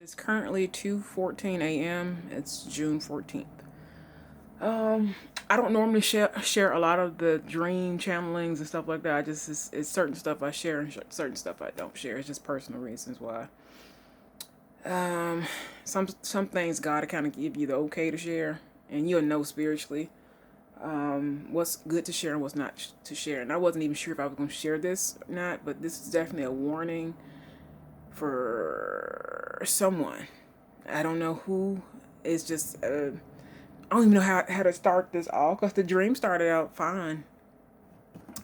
It's currently 2:14 a.m. It's June 14th. Um, I don't normally share a lot of the dream channelings and stuff like that. It's certain stuff I share and certain stuff I don't share. It's just personal reasons why. Um, some things God kind of give you the okay to share, and you'll know spiritually what's good to share and what's not to share. And I wasn't even sure if I was going to share this or not, but this is definitely a warning for someone. I don't know who. It's just I don't even know how to start this all because the dream started out fine.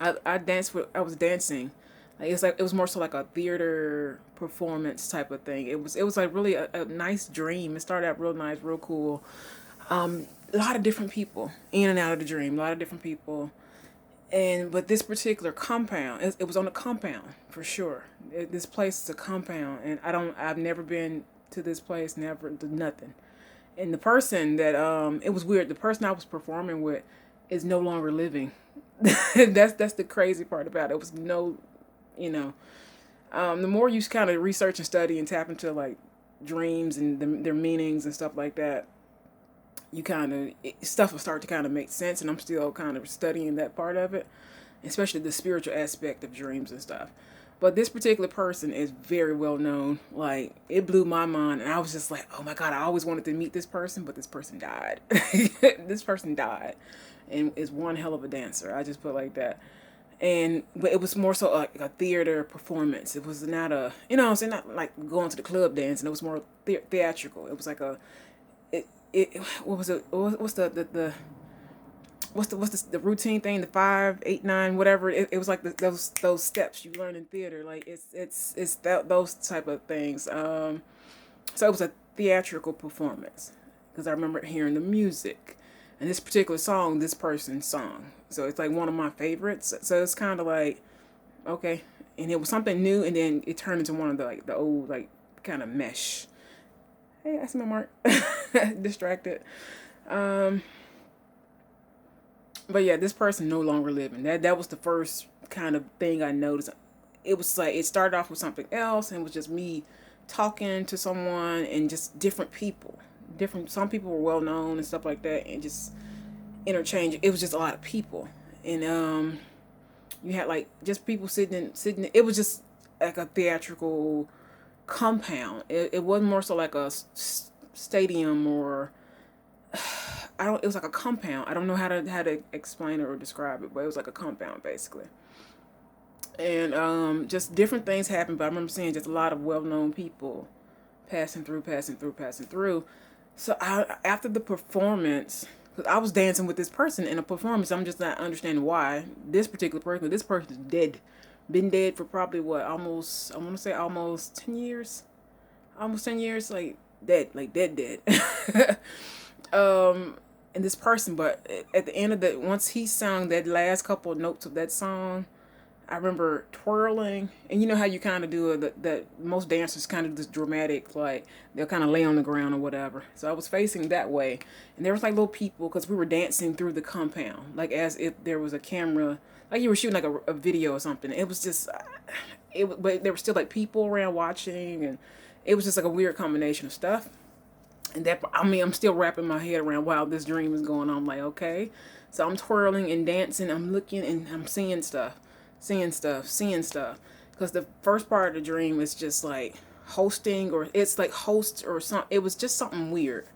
I danced with I was dancing. Like it was more so like a theater performance type of thing. It was like really a nice dream. It started out real nice, real cool. A lot of different people in and out of the dream. A lot of different people. And but this particular compound, it was on a compound for sure. This place is a compound, and I've never been to this place, never did nothing. And the person that it was weird. The person I was performing with is no longer living. That's the crazy part about it. It was no, you know, the more you kind of research and study and tap into like dreams and their meanings and stuff like that, you kind of stuff will start to kind of make sense. And I'm still kind of studying that part of it, especially the spiritual aspect of dreams and stuff. But this particular person is very well known. Like it blew my mind, and I was just like, "Oh my god! I always wanted to meet this person, but this person died. This person died, and is one hell of a dancer." I just put it like that. And but it was more so like a theater performance. It was not a what I'm saying, not like going to the club dancing. It was more theatrical. It was like a it what was it? What's the what's the routine thing, the 5 8 9 whatever. It was like those steps you learn in theater, like it's that those type of things. So it was a theatrical performance because I remember hearing the music and this particular song this person sung, so it's like one of my favorites. So it's kind of like okay, and it was something new, and then it turned into one of the like the old like kind of mesh. Hey, I see my mark. Distracted. um But yeah, this person no longer living. That was the first kind of thing I noticed. It was like it started off with something else, and it was just me talking to someone and just different people. Different. Some people were well known and stuff like that, and just interchange. It was just a lot of people, and you had like just people sitting. It was just like a theatrical compound. It wasn't more so like a stadium or I don't. It was like a compound. I don't know how to explain it or describe it, but it was like a compound basically. And just different things happened. But I remember seeing just a lot of well-known people passing through, passing through, passing through. So after the performance, because I was dancing with this person in a performance, I'm just not understanding why this particular person. This person is dead, been dead for probably what almost I want to say almost 10 years, almost 10 years, like dead, dead. And this person, but at the end of the once he sung that last couple of notes of that song, I remember twirling, and you know how you kind of do it. That most dancers kind of this dramatic, like they'll kind of lay on the ground or whatever. So I was facing that way, and there was like little people because we were dancing through the compound, like as if there was a camera, like you were shooting like a video or something. It was just, but there were still like people around watching, and it was just like a weird combination of stuff. And that I mean, I'm still wrapping my head around while this dream is going on. I'm like, okay, so I'm twirling and dancing. I'm looking and I'm seeing stuff, seeing stuff, seeing stuff. Because the first part of the dream is just like hosting, or it's like host or something. It was just something weird,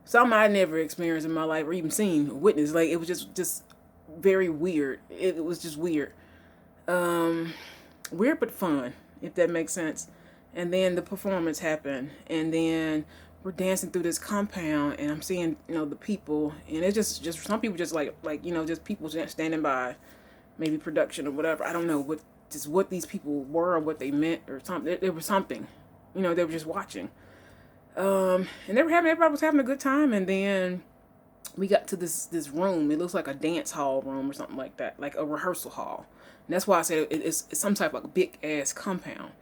something I never experienced in my life or even seen, or witnessed. Like it was just very weird. It was just weird, weird but fun, if that makes sense. And then the performance happened, and then we're dancing through this compound, and I'm seeing the people, and it's just some people just like just people just standing by, maybe production or whatever. I don't know what these people were or what they meant or something. There was something, they were just watching, and everybody was having a good time, and then we got to this room. It looks like a dance hall room or something like that, like a rehearsal hall. And that's why I said it's some type of big ass compound.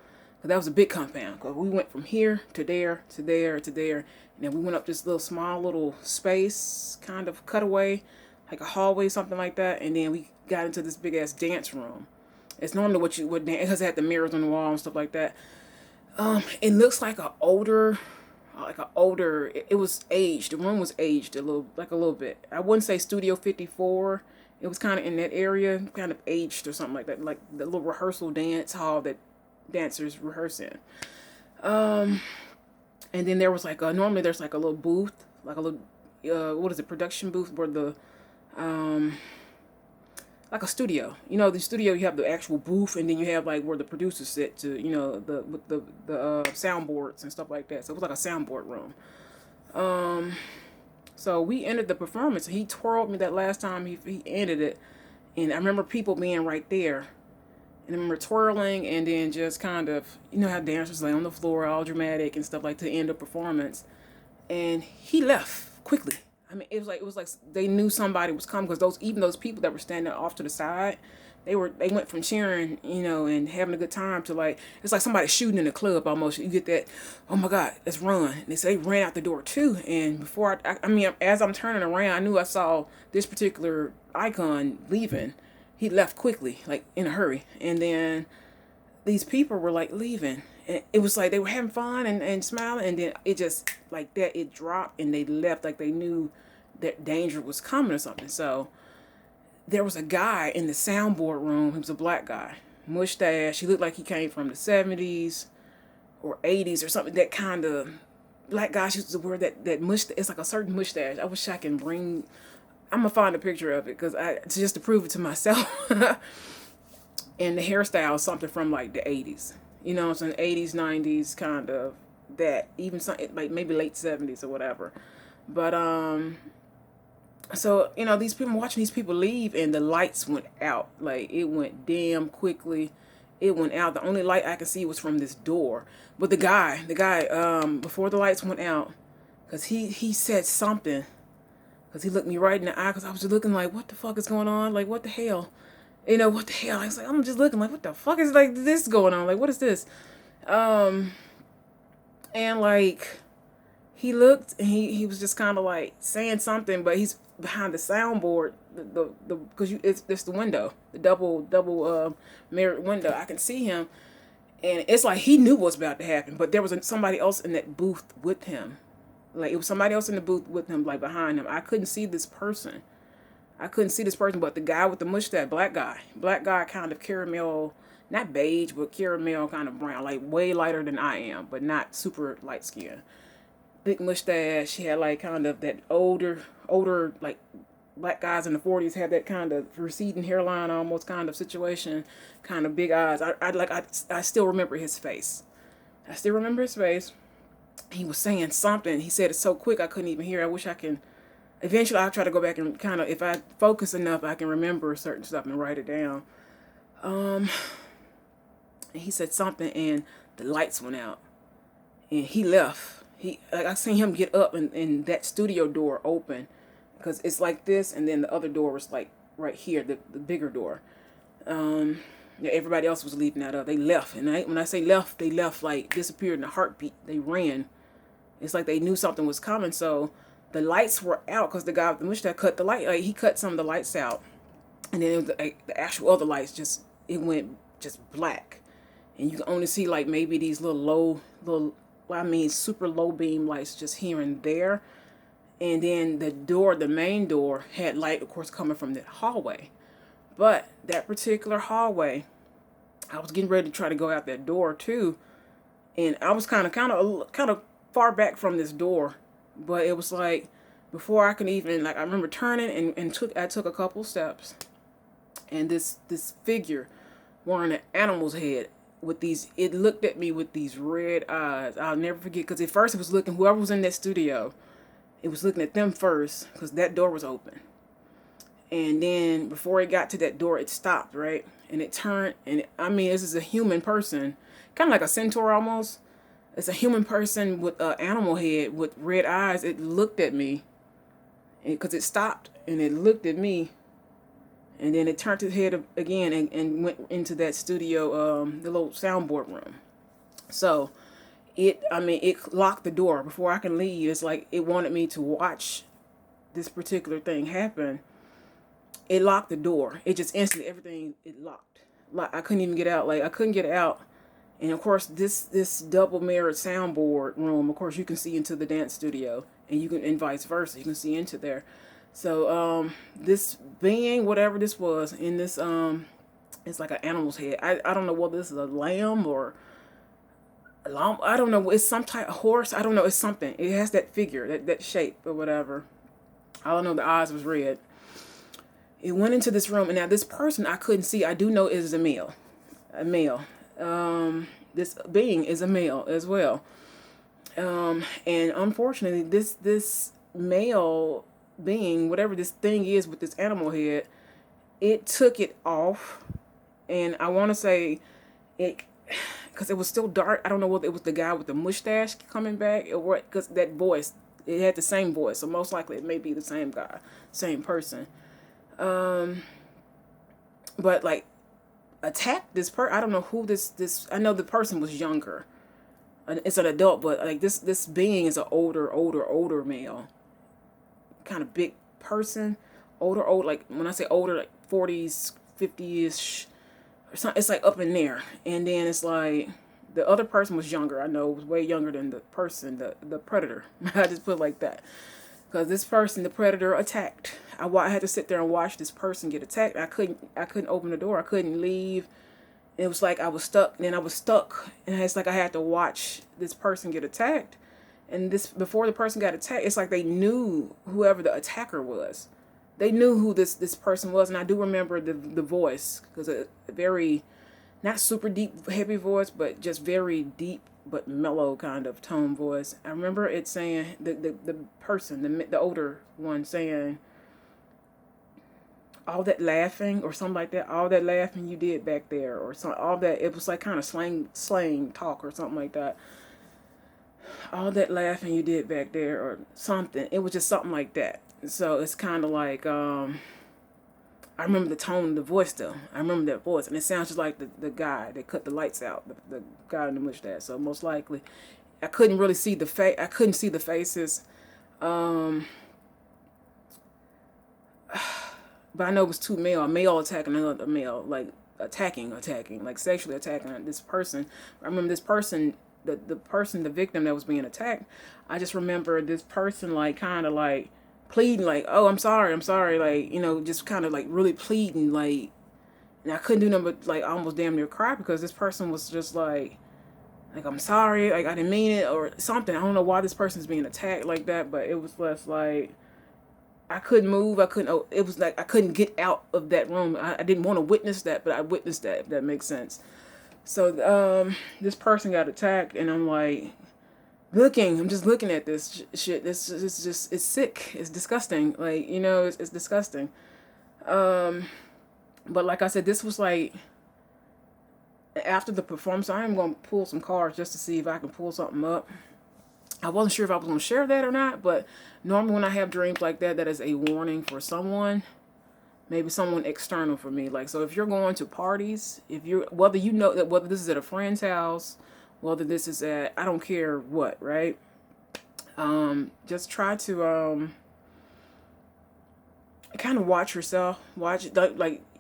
Cause that was a big compound. Cause we went from here to there to there to there, and then we went up this little small little space, kind of cutaway, like a hallway, something like that. And then we got into this big ass dance room. It's normally what dance, because it had the mirrors on the wall and stuff like that. It looks like a older. It was aged. The room was aged a little bit. I wouldn't say Studio 54. It was kind of in that area, kind of aged or something like that, like the little rehearsal dance hall that dancers rehearse in. And then there was like normally there's like a little booth, like a little what is it, production booth where the like a studio. The studio, you have the actual booth, and then you have like where the producers sit to, the with the soundboards and stuff like that. So it was like a soundboard room. So we ended the performance. He twirled me that last time he ended it, and I remember people being right there, and I remember twirling, and then just kind of, how dancers lay on the floor all dramatic and stuff like to end the performance, and he left quickly. I mean, it was like they knew somebody was coming, because those people that were standing off to the side, they went from cheering, and having a good time to like it's like somebody shooting in a club almost. You get that, oh my God, let's run. And they say they ran out the door too. And before I mean, as I'm turning around, I knew I saw this particular icon leaving. He left quickly, like in a hurry, and then these people were like leaving. And it was like they were having fun and smiling, and then it just like that, it dropped and they left like they knew that danger was coming or something. So there was a guy in the soundboard room. He was a black guy, mustache. He looked like he came from the 70s or 80s or something. That kind of black guys used to wear that mustache. It's like a certain mustache. I wish I can bring. I'm gonna find a picture of it because just to prove it to myself. And the hairstyle is something from like the 80s. It's an 80s, 90s kind of that. Even some like maybe late 70s or whatever. But so these people, watching these people leave, and the lights went out. Like it went damn quickly. It went out. The only light I could see was from this door. But the guy, before the lights went out, because he said something, because he looked me right in the eye, because I was just looking like, what the fuck is going on? Like, what the hell? What the hell? I was like, I'm just looking like, what the fuck is like this going on? Like, what is this? And like, he looked, and he was just kind of like saying something, but he's behind the soundboard, the because it's the window, the double mirrored window. I can see him, and it's like he knew what's about to happen, but there was somebody else in that booth with him. Like it was somebody else in the booth with him, like behind him. I couldn't see this person. But the guy with the mustache, black guy, kind of caramel, not beige, but caramel kind of brown, like way lighter than I am, but not super light skin. Big mustache. He had like kind of that older, like black guys in the 40s had that kind of receding hairline, almost kind of situation, kind of big eyes. I still remember his face. He was saying something. He said it so quick I couldn't even hear. I wish I can. Eventually, I'll try to go back and kind of, if I focus enough, I can remember certain stuff and write it down. And he said something, and the lights went out, and he left. I seen him get up, and that studio door open, because it's like this, and then the other door was like right here, the bigger door. Yeah, everybody else was leaving that up. They left, and when I say left, they left like disappeared in a heartbeat. They ran. It's like they knew something was coming, so. The lights were out because the guy with the mustache cut the light. Like he cut some of the lights out, and then it was the actual other lights it went just black, and you can only see like maybe these super low beam lights just here and there, and then the main door had light, of course, coming from that hallway, but that particular hallway, I was getting ready to try to go out that door too, and I was kind of far back from this door. But it was like before I can even I remember turning and I took a couple steps, and this figure wearing an animal's head it looked at me with these red eyes. I'll never forget, because at first it was looking, whoever was in that studio, it was looking at them first because that door was open, and then before it got to that door, it stopped, right, and it turned, and this is a human person, kind of like a centaur almost. It's a human person with an animal head with red eyes. It looked at me, because it stopped, and it looked at me, and then it turned its head again and went into that studio, the little soundboard room. So it locked the door before I can leave. It's like it wanted me to watch this particular thing happen. It locked the door. It just instantly, everything, it locked. Like I couldn't even get out. Like I couldn't get out. And of course, this double mirrored soundboard room, of course, you can see into the dance studio, and you can, and vice versa, you can see into there. So this being, whatever this was, in this it's like an animal's head. I don't know whether this is a lamb or a lamb. I don't know. It's some type of horse. I don't know. It's something. It has that figure, that shape or whatever. I don't know. The eyes was red. It went into this room, and now this person I couldn't see. I do know is a male, a male. This being is a male as well. And unfortunately, this male being, whatever this thing is with this animal head, it took it off, and I want to say it because it was still dark. I don't know whether it was the guy with the mustache coming back or what, because that voice, it had the same voice, so most likely it may be the same guy, same person. But like attacked this I don't know who this. I know the person was younger. It's an adult, but like this being is an older male, kind of big person, older, like when I say older, like 40s, 50ish, or something. It's like up in there, and then it's like the other person was younger. I know, was way younger than the person, the predator. I just put it like that, because this person, the predator, attacked. I had to sit there and watch this person get attacked. I couldn't open the door. I couldn't leave. It was like I was stuck. And then I was stuck, and it's like I had to watch this person get attacked. And this, before the person got attacked, it's like they knew whoever the attacker was. They knew who this person was, and I do remember the voice, because a very, not super deep, heavy voice, but just very deep but mellow kind of tone voice. I remember it saying, the person, the older one saying, all that laughing or something like that, all that laughing you did back there, or some, all that, it was like kind of slang talk or something like that. All that laughing you did back there or something. It was just something like that. So it's kind of like, I remember the tone of the voice though. I remember that voice, and it sounds just like the guy that cut the lights out, the guy in the mustache. So most likely, I couldn't really see the face. I couldn't see the faces. But I know it was two male, a male attacking another male, like attacking, like sexually attacking this person. I remember this person, the person, the victim that was being attacked. I just remember this person like kind of like pleading, like, "Oh, I'm sorry," like, you know, just kind of like really pleading, like, and I couldn't do nothing but like almost damn near cry, because this person was just like, "I'm sorry, like I didn't mean it," or something. I don't know why this person's being attacked like that, but it was less like, I couldn't move. I couldn't. Oh, it was like I couldn't get out of that room. I didn't want to witness that, but I witnessed that. If that makes sense. So this person got attacked, and I'm like looking. I'm just looking at this shit. This is just, it's sick. It's disgusting. Like, you know, it's disgusting. But like I said, this was like after the performance. I am gonna pull some cards just to see if I can pull something up. I wasn't sure if I was going to share that or not, but normally when I have dreams like that, that is a warning for someone, maybe someone external for me. Like, so if you're going to parties, if you're, whether you know that, whether this is at a friend's house, whether this is at, I don't care what, right? Just try to, kind of watch yourself.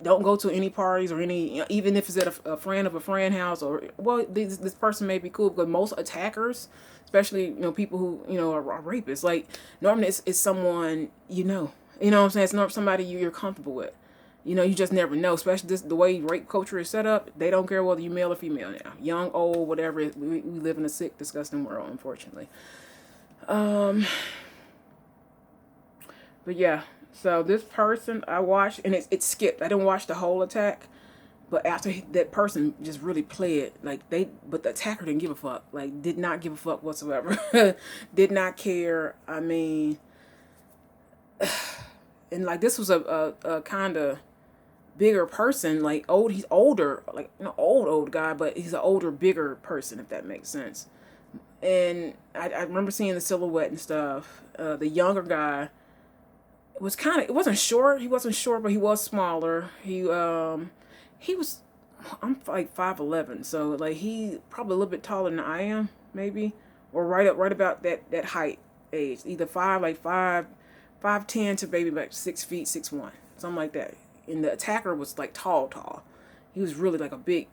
Don't go to any parties or any, you know, even if it's at a friend of a friend house, or, well, this person may be cool, because most attackers, especially, you know, people who, you know, are rapists, like normally it's someone, you know what I'm saying? It's not somebody you're comfortable with. You know, you just never know, especially the way rape culture is set up. They don't care whether you're male or female now, young, old, whatever. We live in a sick, disgusting world, unfortunately. But yeah, so this person I watched, and it skipped. I didn't watch the whole attack, but after that person just really played, like but the attacker didn't give a fuck. Like, did not give a fuck whatsoever. Did not care. I mean, and like this was a kind of bigger person, like he's older, like, you know, old guy, but he's an older, bigger person, if that makes sense. And I remember seeing the silhouette and stuff. The younger guy was kind of, it wasn't short. He wasn't short, but he was smaller. He was, I'm like 5'11", so like he probably a little bit taller than I am, maybe, or right about that height age, either 5'10" to maybe like 6 feet 6'1", something like that. And the attacker was like tall. He was really like a big,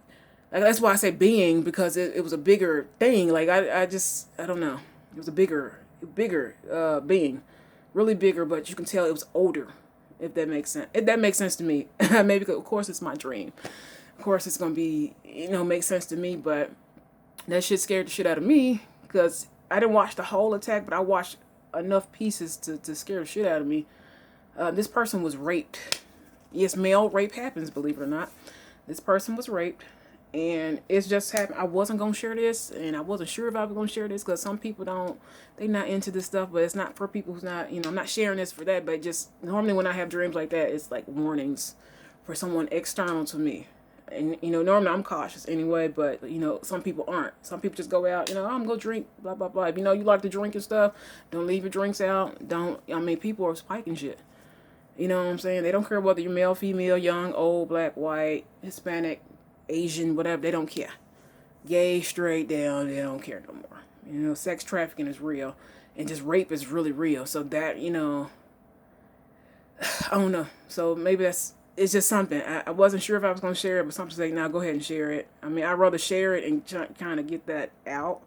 Like, that's why I say being, because it was a bigger thing. Like, I don't know. It was a bigger being, really bigger, but you can tell it was older, if that makes sense. If that makes sense to me. Maybe, of course, it's my dream. Of course, it's gonna be, make sense to me, but that shit scared the shit out of me, because I didn't watch the whole attack, but I watched enough pieces to scare the shit out of me. This person was raped. Yes, male rape happens, believe it or not. This person was raped, and it's just happened. I wasn't gonna share this, and I wasn't sure if I was gonna share this, because some people don't, they not into this stuff. But it's not for people who's not, I'm not sharing this for that. But just normally when I have dreams like that, it's like warnings for someone external to me. And normally I'm cautious anyway, but some people aren't. Some people just go out, I'm gonna go drink, blah blah blah. If you like to drink and stuff, don't leave your drinks out. Don't. I mean, people are spiking shit. You know what I'm saying? They don't care whether you're male, female, young, old, black, white, Hispanic, Asian, whatever. They don't care. Gay, straight, down, they don't care no more. Sex trafficking is real, and just rape is really real. So that, I don't know. So maybe it's just something. I wasn't sure if I was going to share it, but something's like, now go ahead and share it. I mean, I'd rather share it and kind of get that out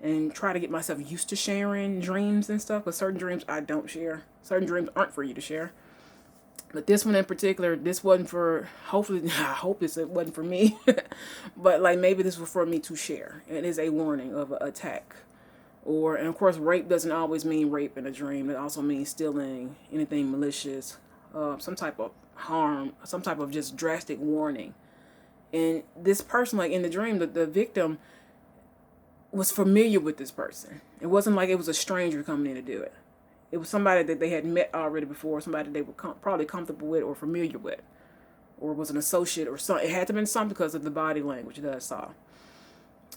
and try to get myself used to sharing dreams and stuff. But certain dreams I don't share. Certain dreams aren't for you to share. But this one in particular, this wasn't for, hopefully, I hope it wasn't for me. But like maybe this was for me to share. It is a warning of an attack. And of course, rape doesn't always mean rape in a dream. It also means stealing, anything malicious, some type of harm, some type of just drastic warning. And this person, like in the dream, the victim was familiar with this person. It wasn't like it was a stranger coming in to do it. It was somebody that they had met already before, somebody they were probably comfortable with or familiar with, or was an associate or something. It had to have been something because of the body language that I saw.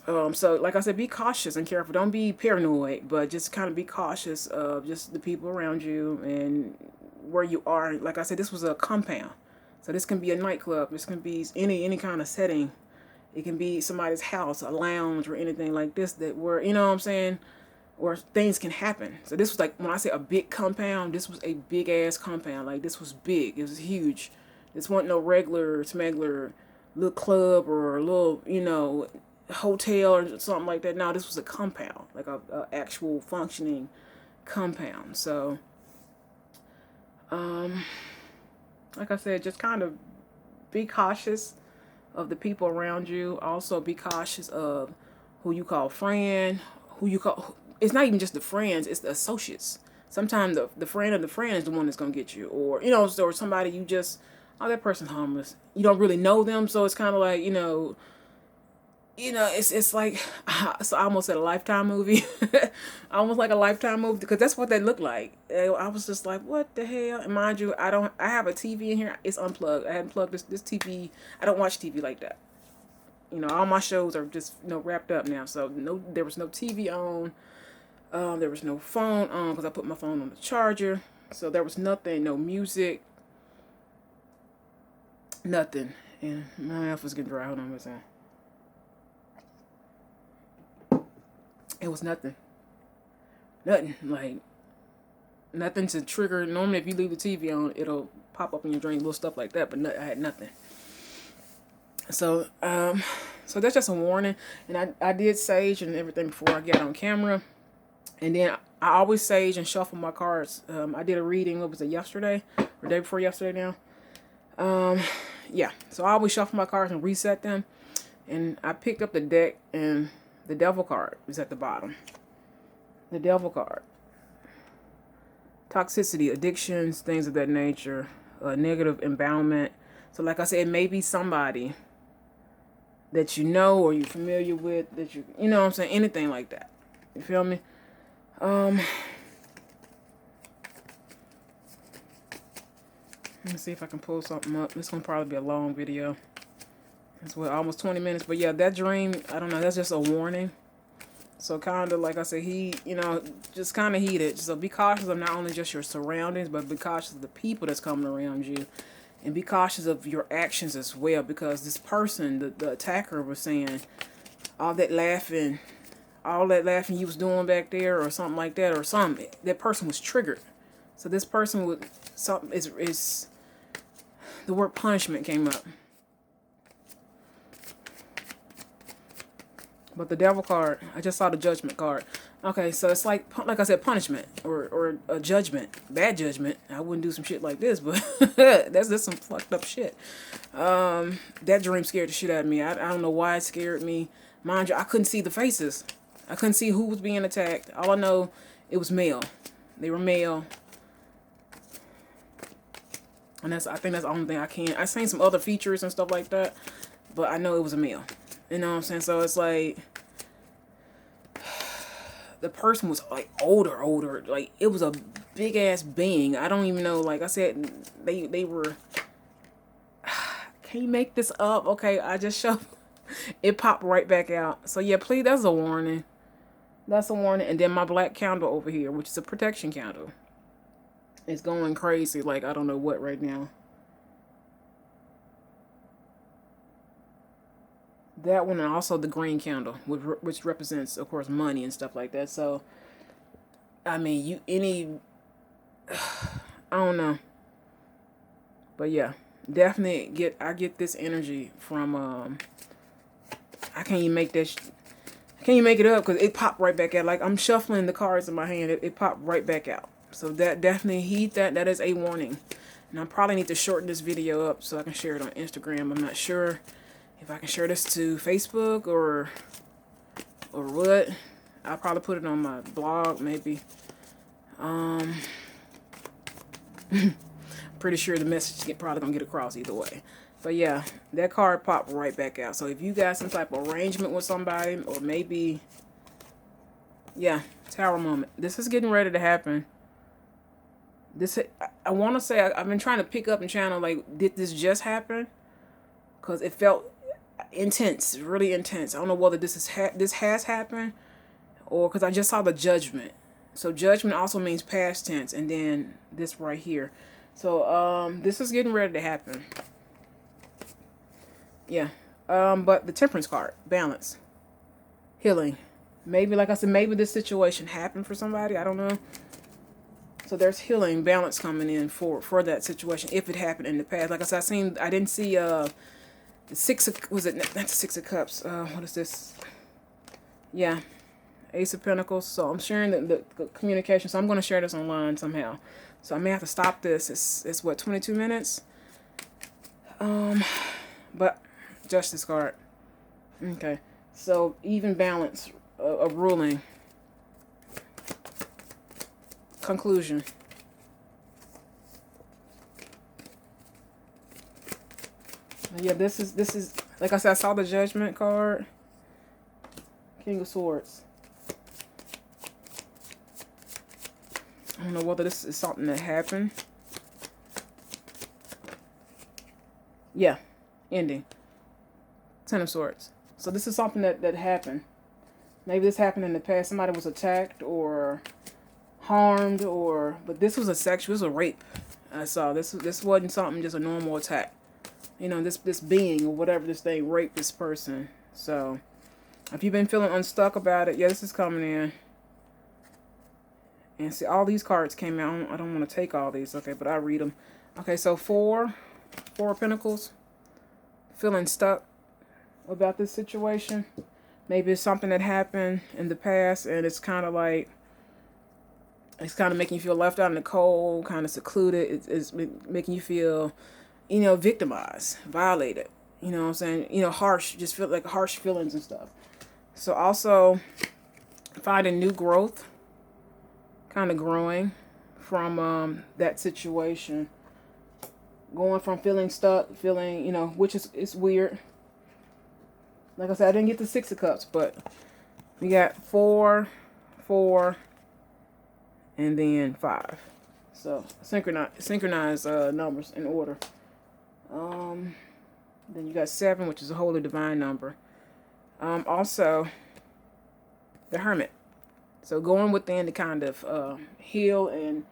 So like I said, be cautious and careful. Don't be paranoid, but just kind of be cautious of just the people around you and where you are. Like I said, this was a compound. So this can be a nightclub. This can be any kind of setting. It can be somebody's house, a lounge, or anything like this that where, you know what I'm saying? Or things can happen. So this was like, when I say a big compound, this was a big ass compound. Like this was big. It was huge. This wasn't no regular smuggler little club or a little, hotel or something like that. No, this was a compound, like a actual functioning compound. So, like I said, just kind of be cautious of the people around you. Also, be cautious of who you call friend, who you call. It's not even just the friends; it's the associates. Sometimes the friend of the friend is the one that's gonna get you, or or somebody you just, oh, that person's harmless. You don't really know them, so it's kind of like it's like, so I almost said a Lifetime movie, almost like a Lifetime movie, because that's what they look like. I was just like, what the hell? And mind you, I have a TV in here. It's unplugged. I hadn't plugged this TV. I don't watch TV like that. All my shows are just wrapped up now. So there was no TV on. There was no phone on because I put my phone on the charger. So there was nothing, no music, nothing. And my mouth was getting dry. Hold on, what's that? It was nothing. Nothing. Like, nothing to trigger. Normally, if you leave the TV on, it'll pop up in your dream, little stuff like that. But I had nothing. So, so that's just a warning. And I did sage and everything before I got on camera. And then I always sage and shuffle my cards. I did a reading, what was it, yesterday? Or day before yesterday now. Yeah. So I always shuffle my cards and reset them. And I picked up the deck, and the devil card is at the bottom. The devil card. Toxicity, addictions, things of that nature. Negative endowment. So like I said, it may be somebody that you know or you're familiar with, that you know what I'm saying, anything like that. You feel me? Let me see if I can pull something up. This one probably be a long video. It's almost 20 minutes. But yeah, that dream, I don't know, that's just a warning. So kind of, like I said, he, just kind of heated. So be cautious of not only just your surroundings, but be cautious of the people that's coming around you. And be cautious of your actions as well. Because this person, the attacker, was saying all that laughing you was doing back there or something like that, or something. That person was triggered. So this person would, something is the word punishment came up. But the devil card, I just saw the judgment card. Okay, so it's like I said, punishment or a judgment, bad judgment. I wouldn't do some shit like this, but that's some fucked up shit. That dream scared the shit out of me. I don't know why it scared me. Mind you, I couldn't see the faces. I couldn't see who was being attacked. All I know, it was male. They were male. And I think that's the only thing I can. I seen some other features and stuff like that, but I know it was a male. You know what I'm saying? So it's like the person was like older. Like it was a big ass being. I don't even know. Like I said, they were. Can you make this up? Okay, I just showed. It popped right back out. So yeah, please. That's a warning. That's a warning. And then my black candle over here, which is a protection candle, it's going crazy. Like I don't know what right now. That one, and also the green candle, which represents, of course, money and stuff like that. So, I mean, I don't know. But yeah, definitely I get this energy from, I can't even make that, I can't even make it up because it popped right back out. Like, I'm shuffling the cards in my hand, it popped right back out. So that definitely heed that is a warning. And I probably need to shorten this video up so I can share it on Instagram. I'm not sure if I can share this to Facebook or what. I'll probably put it on my blog, maybe. Pretty sure the message is probably gonna get across either way. But yeah, that card popped right back out. So if you got some type of arrangement with somebody, or maybe, yeah, Tower moment. This is getting ready to happen. This, I want to say, I've been trying to pick up and channel, like, did this just happen? Because it felt intense, really intense. I don't know whether this has happened, or because I just saw the judgment. So judgment also means past tense, and then this right here. So this is getting ready to happen. Yeah. But the Temperance card, balance, healing. Maybe, like I said, maybe this situation happened for somebody. I don't know. So there's healing, balance coming in for that situation if it happened in the past. Like I said, I didn't see the was it not the Six of Cups? What is this? Yeah, Ace of Pentacles. So I'm sharing the communication. So I'm going to share this online somehow. So I may have to stop this. It's what, 22 minutes? But Justice card. Okay. So even balance of ruling. Conclusion. Yeah, this is like I said, I saw the Judgment card. King of Swords. I don't know whether this is something that happened. Yeah, ending. Ten of Swords. So this is something that happened. Maybe this happened in the past. Somebody was attacked or harmed, but this was a rape. I saw this wasn't something just a normal attack. You know, this being or whatever this thing raped this person. So if you've been feeling unstuck about it, yeah, this is coming in. And see, all these cards came out. I don't want to take all these, okay, but I'll read them. Okay, so four of Pentacles. Feeling stuck about this situation. Maybe it's something that happened in the past, and it's kind of like, it's kind of making you feel left out in the cold, kind of secluded. It's making you feel, you know, victimized, violated. You know what I'm saying? You know, harsh, just feel like harsh feelings and stuff. So also finding new growth, kind of growing from that situation. Going from feeling stuck, feeling, you know, which is, it's weird. Like I said, I didn't get the Six of Cups, but we got 4, and then 5. So synchronize numbers in order. Then you got 7, which is a holy divine number. Also, the Hermit. So going within to kind of heal and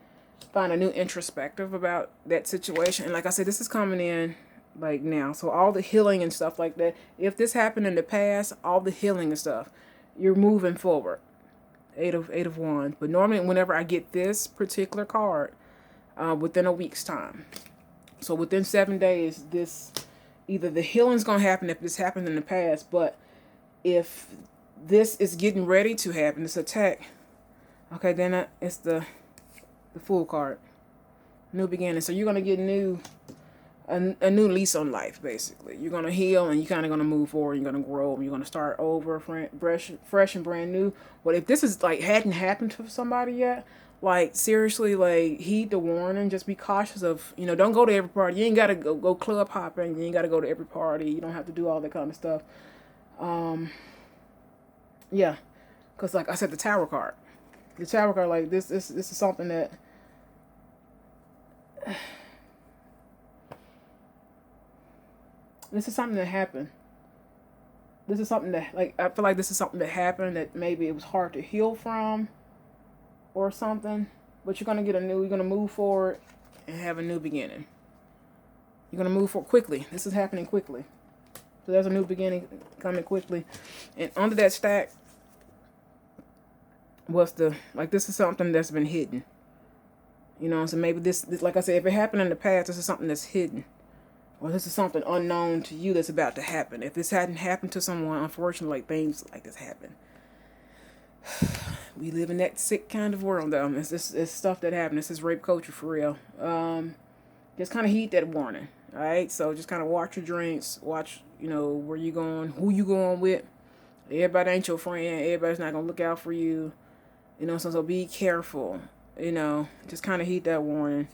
find a new introspective about that situation. And like I said, this is coming in like now. So all the healing and stuff like that. If this happened in the past, all the healing and stuff, you're moving forward. Eight of Wands. But normally whenever I get this particular card, within a week's time. So within 7 days, this, either the healing's going to happen if this happened in the past, but if this is getting ready to happen. This attack. Okay, then it's the Fool card. New beginning. So you're gonna get a new lease on life. Basically, you're gonna heal and you're kind of gonna move forward. You're gonna grow. And you're gonna start over, fresh and brand new. But if this is like hadn't happened to somebody yet, like seriously, like heed the warning. Just be cautious of, don't go to every party. You ain't gotta go club hopping. You ain't gotta go to every party. You don't have to do all that kind of stuff. Yeah, because like I said, the Tower card. The Tower card, like this is something that this is something that happened. This is something that, like, I feel like this is something that happened that maybe it was hard to heal from or something. But you're going to you're going to move forward and have a new beginning. You're going to move forward quickly. This is happening quickly. So there's a new beginning coming quickly. And under that stack was this is something that's been hidden. So maybe this, like I said, if it happened in the past, this is something that's hidden. Or this is something unknown to you that's about to happen. If this hadn't happened to someone, unfortunately, like things like this happen. We live in that sick kind of world, though. It's stuff that happened. This is rape culture for real. Just kind of heed that warning. All right, so just kind of watch your drinks. Watch, where you going, who you going with. Everybody ain't your friend. Everybody's not gonna look out for you. So be careful. Just kind of heed that warning.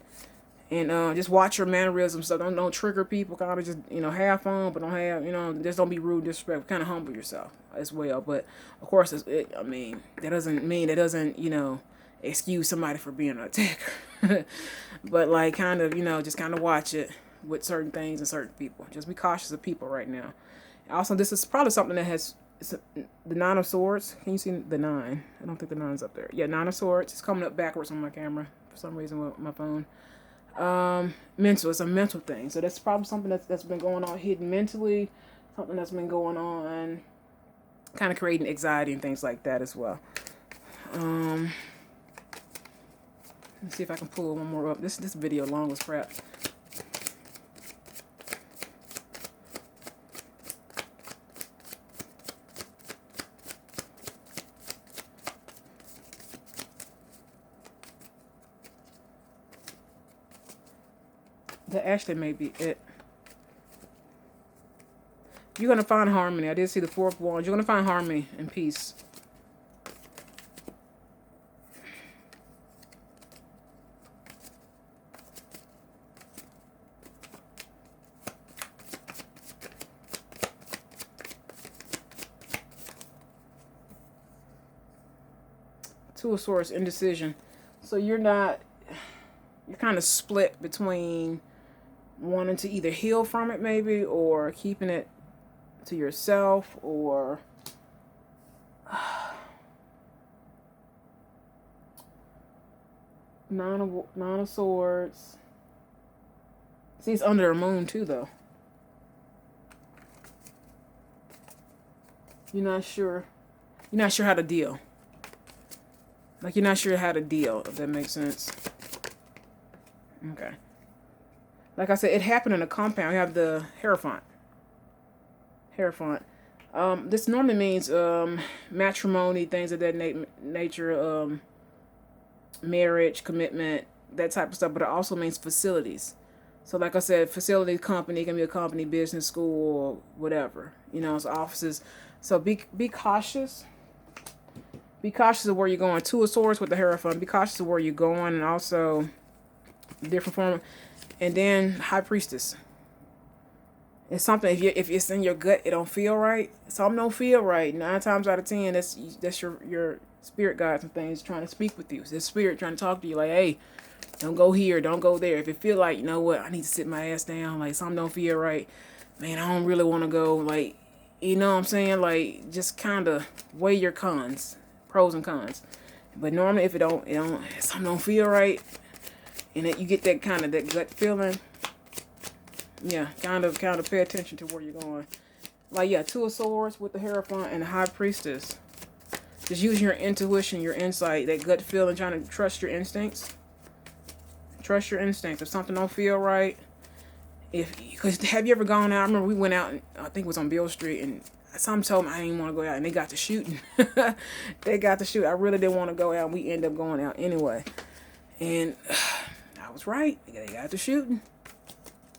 And just watch your mannerisms. So don't trigger people. Kind of just, have fun, but don't have, just don't be rude, disrespectful. Kind of humble yourself as well. But, of course, that doesn't, excuse somebody for being an attacker. But, like, kind of, just kind of watch it with certain things and certain people. Just be cautious of people right now. Also, this is probably something that has the Nine of Swords. Can you see the 9? I don't think the 9's up there. Yeah, 9 of Swords. It's coming up backwards on my camera for some reason with my phone. Mental. It's a mental thing. So that's probably something that's been going on hidden mentally. Something that's been going on, kind of creating anxiety and things like that as well. Let's see if I can pull one more up. This video long as crap. That actually may be it. You're going to find harmony. I did see the 4th wand. You're going to find harmony and peace. Two of Swords, indecision. So you're kind of split between wanting to either heal from it maybe, or keeping it to yourself, or Nine of Swords. See, it's under a moon too, though. You're not sure how to deal. Like, you're not sure how to deal, if that makes sense. Okay. Like I said, it happened in a compound. You have the Hierophant. This normally means matrimony, things of that nature, marriage, commitment, that type of stuff. But it also means facilities. So like I said, facility, company, it can be a company, business, school, or whatever. It's offices. So be cautious. Be cautious of where you're going. 2 of Swords with the Hierophant. Be cautious of where you're going, and also different form. And then High Priestess. It's something, if it's in your gut, it don't feel right. Something don't feel right. 9 times out of 10, that's your spirit guides and things trying to speak with you. It's the spirit trying to talk to you, like, hey, don't go here, don't go there. If it feel like, you know what, I need to sit my ass down, like something don't feel right, man, I don't really want to go, like, you know what I'm saying? Like, just kind of weigh your pros and cons. But normally, if something don't feel right, and you get that kind of that gut feeling, yeah, kind of pay attention to where you're going. Like, yeah, 2 of Swords with the Hierophant and the High Priestess. Just using your intuition, your insight, that gut feeling, trying to trust your instincts. Trust your instincts. If something don't feel right, because have you ever gone out? I remember we went out, and I think it was on Beale Street, and some told me I didn't want to go out, and they got to shooting. They got to shoot. I really didn't want to go out, and we ended up going out anyway. And I was right. They got to shooting.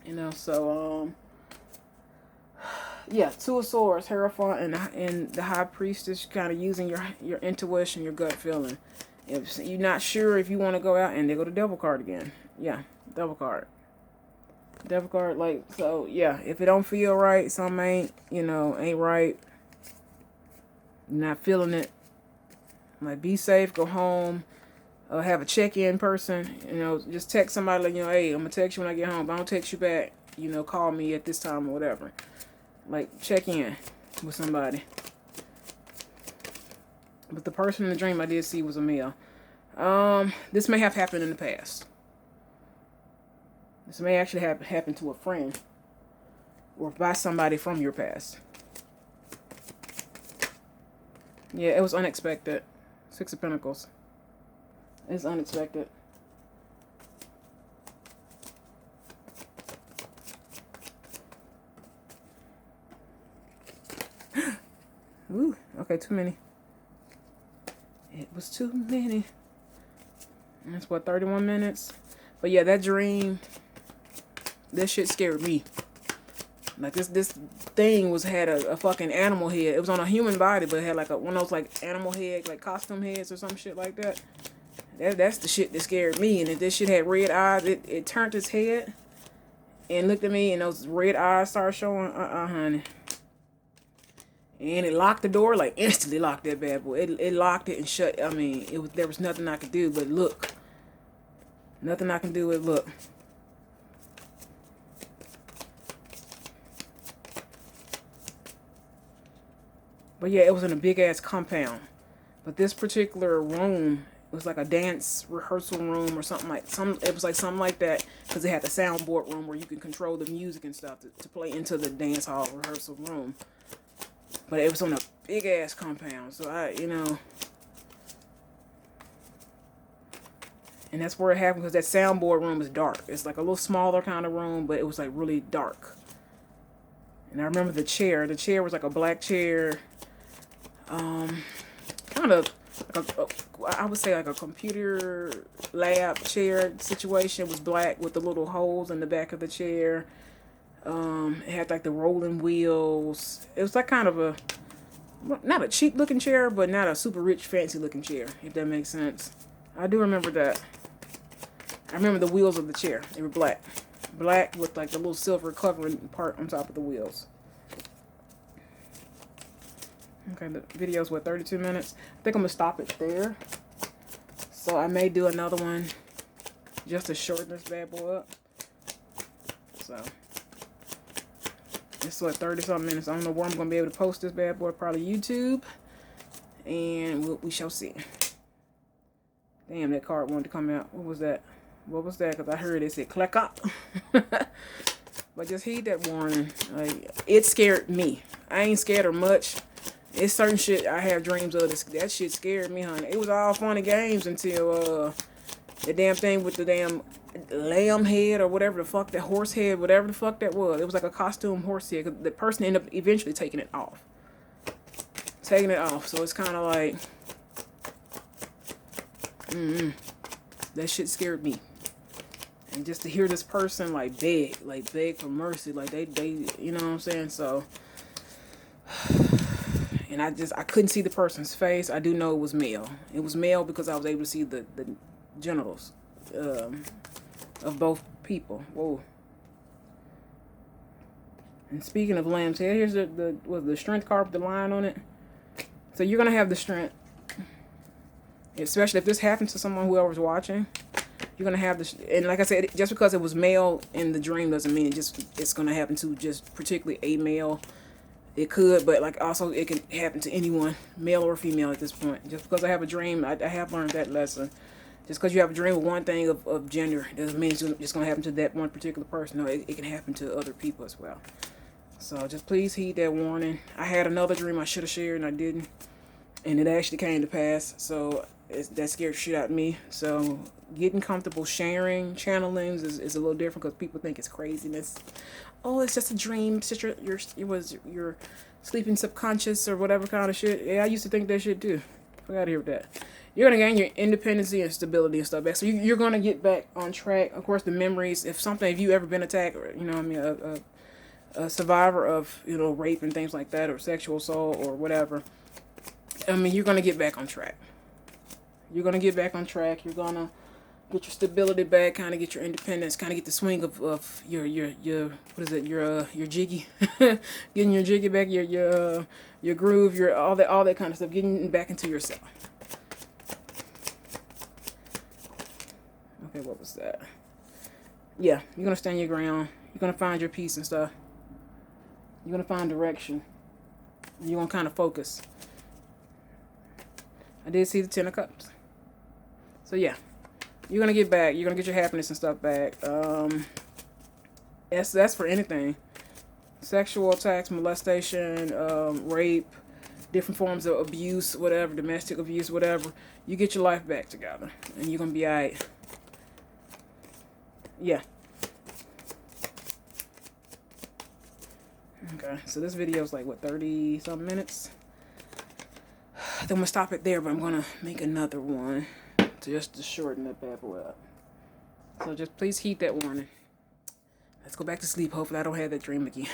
You know, so yeah, Two of Swords, Hierophant, and the High Priestess, kind of using your intuition, your gut feeling. If you're not sure if you want to go out, and they go to Devil card again. Yeah, Devil card. Devil card, like, so, yeah, if it don't feel right, something ain't right, you're not feeling it, like, be safe, go home, have a check-in person, just text somebody, like, hey, I'm gonna text you when I get home. If I don't text you back, call me at this time or whatever. Like, check in with somebody. But the person in the dream I did see was a male. This may have happened in the past. This may actually have happened to a friend or by somebody from your past. Yeah, it was unexpected. Six of Pentacles. It's unexpected. Ooh, okay, too many. It was too many. That's what, 31 minutes? But yeah, that dream, that shit scared me. Like this thing had a fucking animal head. It was on a human body, but it had like one of those like animal head, like costume heads or some shit like that. That's the shit that scared me. And if this shit had red eyes, it turned its head and looked at me, and those red eyes started showing. Honey. And it locked the door, like instantly locked that bad boy. It locked it and shut. I mean, there was nothing I could do but look. Nothing I can do but look. But yeah, it was in a big ass compound. But this particular room was like a dance rehearsal room or something like it was like something like that, because it had the soundboard room where you can control the music and stuff to play into the dance hall rehearsal room. But it was on a big ass compound, so and that's where it happened, because that soundboard room is dark. It's like a little smaller kind of room, but it was like really dark. And I remember the chair. The chair was like a black chair. Kind of like I would say like a computer lab chair situation. It was black with the little holes in the back of the chair. It had like the rolling wheels. It was like kind of not a cheap looking chair, but not a super rich fancy looking chair, if that makes sense. I do remember that. I remember the wheels of the chair. They were black. Black with like the little silver covering part on top of the wheels. Okay, the video's what, 32 minutes? I think I'm gonna stop it there. So I may do another one just to shorten this bad boy up. So it's what, 30 something minutes. I don't know where I'm gonna be able to post this bad boy. Probably YouTube, and we shall see. Damn, that card wanted to come out. What was that? What was that? Because I heard it said click up. But just heed that warning. Like, it scared me. I ain't scared of much. It's certain shit I have dreams of. That shit scared me, honey. It was all fun and games until the damn thing with the damn lamb head or whatever the fuck, that horse head, whatever the fuck that was. It was like a costume horse head. 'Cause the person ended up eventually taking it off. Taking it off. So it's kind of like, that shit scared me. And just to hear this person like beg for mercy, like they you know what I'm saying? So, and I couldn't see the person's face. I do know it was male. It was male because I was able to see the genitals of both people. Whoa. And speaking of lamb's head, here's the strength card with the line on it. So you're gonna have the strength, especially if this happens to someone, whoever's watching. You're gonna have this, and like I said, just because it was male in the dream doesn't mean it's gonna happen to just particularly a male. It could, but like also it can happen to anyone, male or female at this point. Just because I have a dream, I have learned that lesson. Just because you have a dream of one thing of gender doesn't mean it's just gonna happen to that one particular person. No, it can happen to other people as well. So just please heed that warning. I had another dream I should have shared and I didn't, and it actually came to pass. So that scared shit out of me. So getting comfortable sharing channelings is a little different because people think it's craziness. Oh, it's just a dream. It's just your sleeping subconscious or whatever kind of shit. Yeah, I used to think that shit too. Fuck out of here with that. You're gonna gain your independency and stability and stuff back. So you're gonna get back on track. Of course, the memories. If you ever been attacked, or you know, what I mean, a survivor of, you know, rape and things like that, or sexual assault or whatever. I mean, you're gonna get back on track. You're gonna get back on track. You're gonna get your stability back, kind of get your independence, kind of get the swing of your what is it, your jiggy, getting your jiggy back, your groove, your all that kind of stuff, getting back into yourself. Okay, what was that? Yeah, you're gonna stand your ground. You're gonna find your peace and stuff. You're gonna find direction. You're gonna kind of focus. I did see the 10 of Cups. So yeah, you're gonna get back. You're gonna get your happiness and stuff back. That's for anything. Sexual attacks, molestation, rape, different forms of abuse, whatever, domestic abuse, whatever. You get your life back together, and you're gonna be alright. Yeah. Okay, so this video is like, what, 30-something minutes? I think I'm gonna stop it there, but I'm gonna make another one just to shorten that bad boy up. So just please heed that warning. Let's go back to sleep. Hopefully I don't have that dream again.